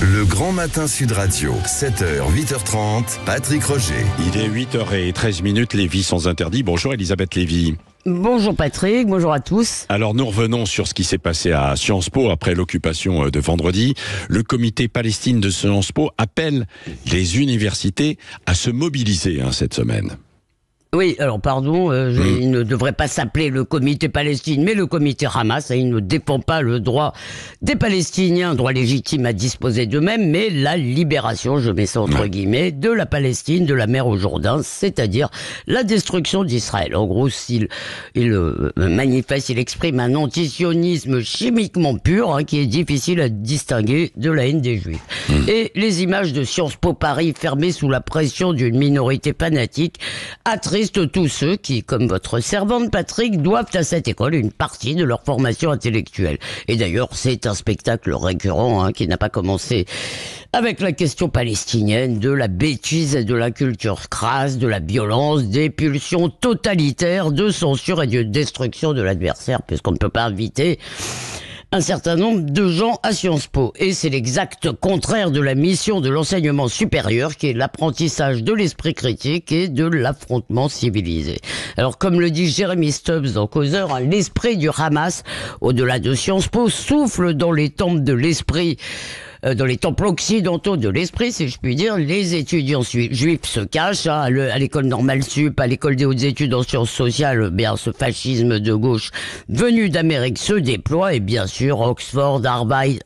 Le Grand Matin Sud Radio, 7h, 8h30, Patrick Roger. Il est 8h13, Lévy sans interdit. Bonjour Elisabeth Lévy. Bonjour Patrick, bonjour à tous. Alors nous revenons sur ce qui s'est passé à Sciences Po après l'occupation de vendredi. Le comité Palestine de Sciences Po appelle les universités à se mobiliser cette semaine. Oui, alors pardon, il ne devrait pas s'appeler le comité Palestine, mais le comité Hamas. Il ne défend pas le droit des Palestiniens, droit légitime à disposer d'eux-mêmes, mais la libération, je mets ça entre guillemets, de la Palestine, de la mer au Jourdain, c'est-à-dire la destruction d'Israël. En gros, s'il manifeste, il exprime un antisionisme chimiquement pur, qui est difficile à distinguer de la haine des Juifs. Et les images de Sciences Po Paris fermées sous la pression d'une minorité fanatique attristent tous ceux qui, comme votre servante Patrick, doivent à cette école une partie de leur formation intellectuelle. Et d'ailleurs, c'est un spectacle récurrent qui n'a pas commencé avec la question palestinienne, de la bêtise et de la culture crasse, de la violence, des pulsions totalitaires de censure et de destruction de l'adversaire, puisqu'on ne peut pas inviter un certain nombre de gens à Sciences Po. Et c'est l'exact contraire de la mission de l'enseignement supérieur, qui est l'apprentissage de l'esprit critique et de l'affrontement civilisé. Alors, comme le dit Jérémy Stubbs dans Causeur, l'esprit du Hamas, au-delà de Sciences Po, souffle dans les temples de l'esprit, dans les temples occidentaux de l'esprit, si je puis dire. Les étudiants juifs se cachent à l'école normale sup, à l'école des hautes études en sciences sociales. Bien, ce fascisme de gauche venu d'Amérique se déploie, et bien sûr Oxford, Harvard,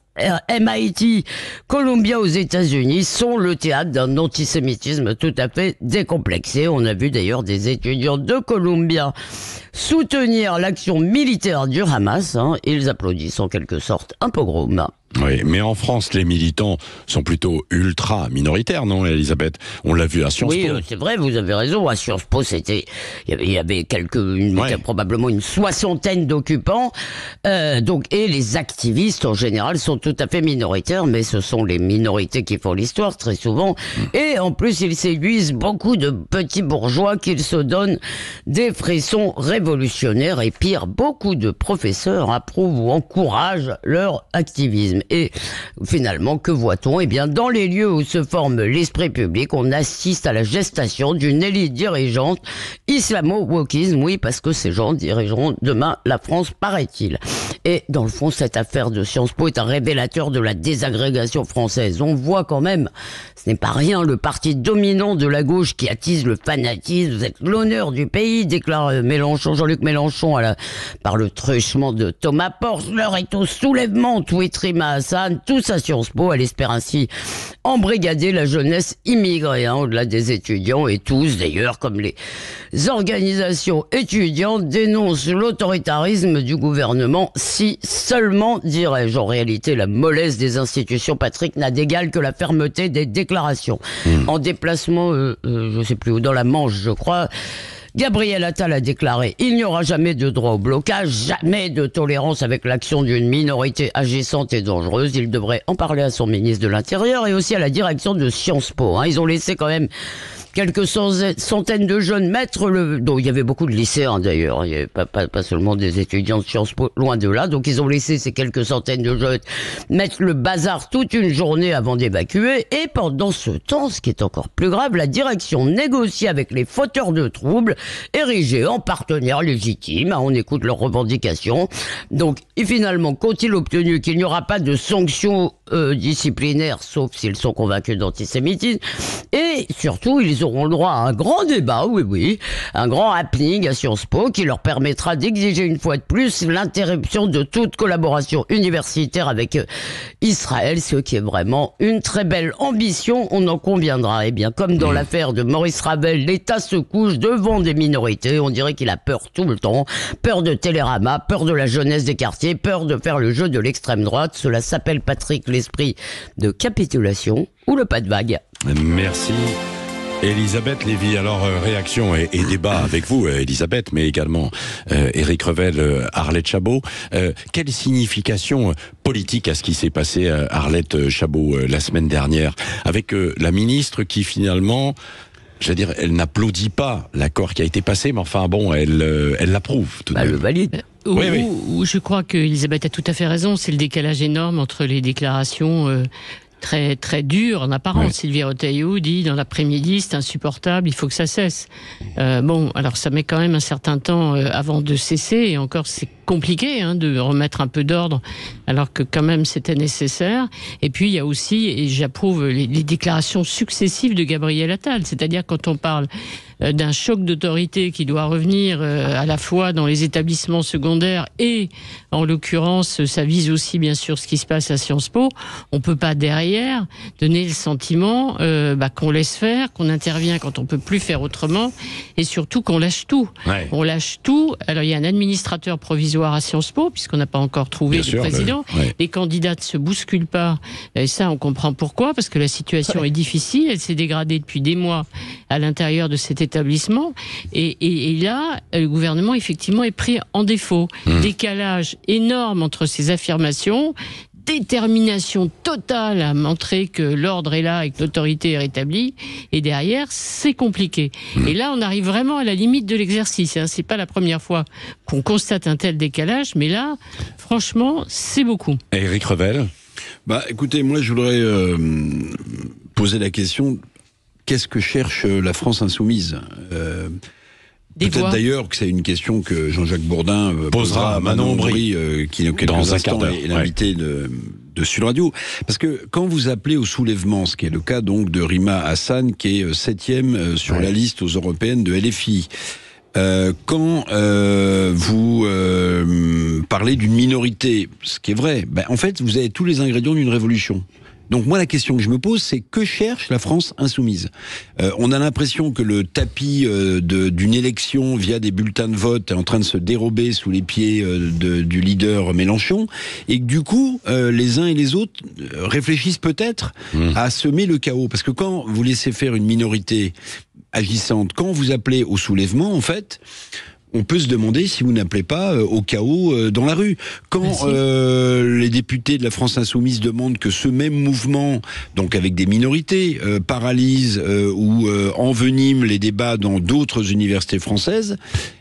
MIT, Columbia aux États-Unis sont le théâtre d'un antisémitisme tout à fait décomplexé. On a vu d'ailleurs des étudiants de Columbia soutenir l'action militaire du Hamas. Ils applaudissent en quelque sorte un pogrom. Oui, mais en France, les militants sont plutôt ultra minoritaires, non, Elisabeth? On l'a vu à Sciences Po. Oui, c'est vrai, vous avez raison. À Sciences Po, il y avait probablement une soixantaine d'occupants. Et les activistes, en général, sont tout à fait minoritaires, mais ce sont les minorités qui font l'histoire, très souvent. Et en plus, ils séduisent beaucoup de petits bourgeois qu'ils se donnent des frissons révolutionnaires. Et pire, beaucoup de professeurs approuvent ou encouragent leur activisme. Et finalement, que voit-on? Eh bien, dans les lieux où se forme l'esprit public, on assiste à la gestation d'une élite dirigeante islamo-wokisme, oui, parce que ces gens dirigeront demain la France, paraît-il. Et dans le fond, cette affaire de Sciences Po est un révélateur de la désagrégation française. On voit quand même, ce n'est pas rien, le parti dominant de la gauche qui attise le fanatisme. Vous êtes l'honneur du pays, déclare Jean-Luc Mélenchon par le truchement de Thomas Porche. L'heure est au soulèvement, tweet Rima Hassan, tous à Sciences Po. Elle espère ainsi embrigader la jeunesse immigrée, au-delà des étudiants, et tous d'ailleurs, comme les organisations étudiantes, dénoncent l'autoritarisme du gouvernement. Si seulement, dirais-je. En réalité, la mollesse des institutions, Patrick, n'a d'égal que la fermeté des déclarations. En déplacement, je ne sais plus où, dans la Manche, je crois, Gabriel Attal a déclaré: il n'y aura jamais de droit au blocage, jamais de tolérance avec l'action d'une minorité agissante et dangereuse. Il devrait en parler à son ministre de l'Intérieur et aussi à la direction de Sciences Po. Ils ont laissé quand même quelques centaines de jeunes mettre dont il y avait beaucoup de lycéens d'ailleurs, il n'y avait pas seulement des étudiants de Sciences Po, loin de là. Donc ils ont laissé ces quelques centaines de jeunes mettre le bazar toute une journée avant d'évacuer. Et pendant ce temps, ce qui est encore plus grave, la direction négocie avec les fauteurs de troubles, érigés en partenaires légitimes. On écoute leurs revendications. Donc, et finalement, qu'ont-ils obtenu? Qu'il n'y aura pas de sanctions disciplinaires, sauf s'ils sont convaincus d'antisémitisme. Et surtout, ils auront le droit à un grand débat, oui, un grand happening à Sciences Po qui leur permettra d'exiger une fois de plus l'interruption de toute collaboration universitaire avec Israël, ce qui est vraiment une très belle ambition, on en conviendra. Eh bien, comme dans l'affaire de Maurice Ravel, l'État se couche devant des minorités, on dirait qu'il a peur tout le temps, peur de Télérama, peur de la jeunesse des quartiers, peur de faire le jeu de l'extrême droite. Cela s'appelle, Patrick, l'esprit de capitulation ou le pas de vague. Merci Elisabeth Lévy. Alors, réaction et débat avec vous, Elisabeth, mais également Éric Revel, Arlette Chabot. Quelle signification politique à ce qui s'est passé, Arlette Chabot, la semaine dernière, avec la ministre qui finalement, elle n'applaudit pas l'accord qui a été passé, mais enfin bon, elle l'approuve tout de même. Le valide. Je crois que Elisabeth a tout à fait raison. C'est le décalage énorme entre les déclarations très très dur en apparence. Ouais. Sylvie Retailleau dit dans l'après-midi, c'est insupportable, il faut que ça cesse. Bon, alors ça met quand même un certain temps avant de cesser, et encore c'est compliqué de remettre un peu d'ordre, alors que quand même c'était nécessaire. Et puis il y a aussi, et j'approuve les déclarations successives de Gabriel Attal, c'est-à-dire quand on parle d'un choc d'autorité qui doit revenir à la fois dans les établissements secondaires et, en l'occurrence, ça vise aussi bien sûr ce qui se passe à Sciences Po, on peut pas derrière donner le sentiment qu'on laisse faire, qu'on intervient quand on peut plus faire autrement, et surtout qu'on lâche tout. Ouais. On lâche tout. Alors il y a un administrateur provisoire à Sciences Po, puisqu'on n'a pas encore trouvé de président. Les candidats ne se bousculent pas, et ça on comprend pourquoi, parce que la situation est difficile, elle s'est dégradée depuis des mois à l'intérieur de cet établissement, et là le gouvernement effectivement est pris en défaut. Décalage énorme entre ses affirmations, détermination totale à montrer que l'ordre est là et que l'autorité est rétablie, et derrière c'est compliqué. Et là on arrive vraiment à la limite de l'exercice, c'est pas la première fois qu'on constate un tel décalage, mais là franchement c'est beaucoup. Éric Revel. Écoutez, moi je voudrais poser la question: qu'est-ce que cherche la France insoumise? Peut-être d'ailleurs que c'est une question que Jean-Jacques Bourdin posera à Manon Aubry, qui dans quelques instants est l'invité de Sud Radio. Parce que quand vous appelez au soulèvement, ce qui est le cas donc de Rima Hassan, qui est 7e sur la liste aux européennes de LFI, quand vous parlez d'une minorité, ce qui est vrai, en fait vous avez tous les ingrédients d'une révolution. Donc moi la question que je me pose, c'est que cherche la France insoumise? On a l'impression que le tapis d'une élection via des bulletins de vote est en train de se dérober sous les pieds du leader Mélenchon, et que du coup les uns et les autres réfléchissent peut-être à semer le chaos. Parce que quand vous laissez faire une minorité agissante, quand vous appelez au soulèvement, en fait, on peut se demander si vous n'appelez pas au chaos dans la rue. Quand les députés de la France Insoumise demandent que ce même mouvement, donc avec des minorités, paralyse ou envenime les débats dans d'autres universités françaises,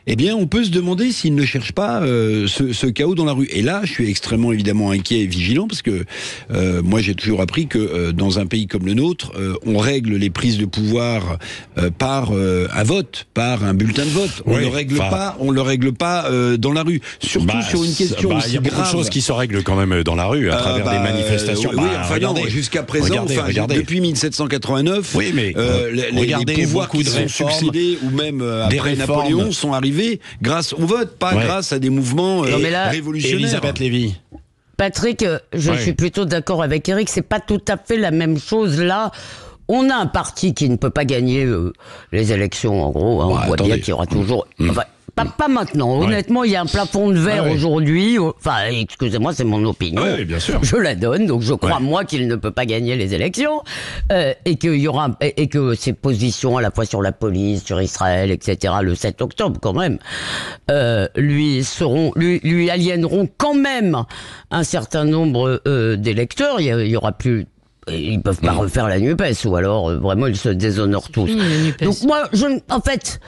eh bien on peut se demander s'ils ne cherchent pas ce chaos dans la rue. Et là, je suis extrêmement évidemment inquiet et vigilant, parce que moi j'ai toujours appris que dans un pays comme le nôtre, on règle les prises de pouvoir par un vote, par un bulletin de vote. On ne le règle pas dans la rue. Surtout sur une question aussi grave. Il y a beaucoup de choses qui se règlent quand même dans la rue, à travers des manifestations. Regardez, jusqu'à présent, depuis 1789, les pouvoirs qui sont succédés, ou même après Napoléon, sont arrivés grâce au vote, pas grâce à des mouvements révolutionnaires. Elisabeth Lévy. Patrick, je suis plutôt d'accord avec Éric, c'est pas tout à fait la même chose là. On a un parti qui ne peut pas gagner les élections, en gros. On voit bien qu'il y aura toujours... Enfin, pas maintenant. Honnêtement, il y a un plafond de verre aujourd'hui. Enfin, excusez-moi, c'est mon opinion. Oui, bien sûr. Je la donne, donc je crois, moi, qu'il ne peut pas gagner les élections. Et qu'il y aura... Et que ses positions, à la fois sur la police, sur Israël, etc., le 7 octobre, quand même, lui aliéneront quand même un certain nombre d'électeurs. Il y aura plus... Ils peuvent pas refaire la NUPES, ou alors vraiment ils se déshonorent tous. Donc moi, en fait,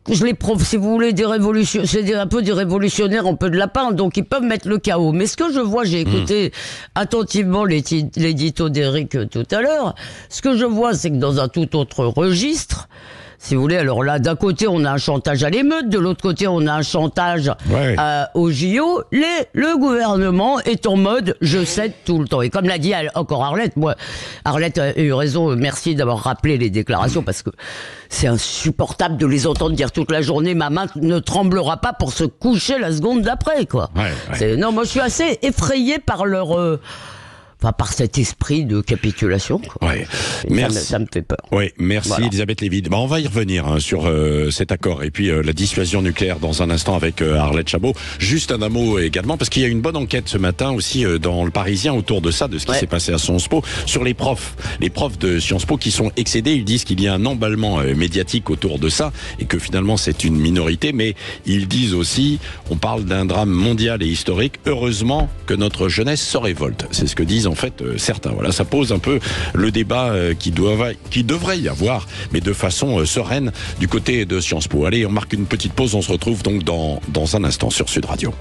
je les prouve, si vous voulez, c'est un peu des révolutionnaires, un peu de lapin, donc ils peuvent mettre le chaos. Mais ce que je vois, j'ai écouté attentivement l'édito d'Éric tout à l'heure, ce que je vois, c'est que dans un tout autre registre, si vous voulez, alors là, d'un côté, on a un chantage à l'émeute, de l'autre côté, on a un chantage au JO. Le gouvernement est en mode « je cède tout le temps ». Et comme l'a dit encore Arlette, Arlette a eu raison, merci d'avoir rappelé les déclarations, parce que c'est insupportable de les entendre dire toute la journée « ma main ne tremblera pas pour se coucher la seconde d'après ». Non, moi je suis assez effrayé par leur... par cet esprit de capitulation. Merci. Ça me fait peur. Merci Elisabeth Lévy. On va y revenir sur cet accord et puis la dissuasion nucléaire dans un instant avec Arlette Chabot. Juste un mot également, parce qu'il y a une bonne enquête ce matin aussi dans le Parisien autour de ça, de ce qui s'est passé à Sciences Po, sur les profs. Les profs de Sciences Po qui sont excédés, ils disent qu'il y a un emballement médiatique autour de ça et que finalement c'est une minorité, mais ils disent aussi, on parle d'un drame mondial et historique. Heureusement que notre jeunesse se révolte. C'est ce que disent en fait certains. Voilà, ça pose un peu le débat qui devrait y avoir, mais de façon sereine du côté de Sciences Po. Allez, on marque une petite pause, on se retrouve donc dans un instant sur Sud Radio.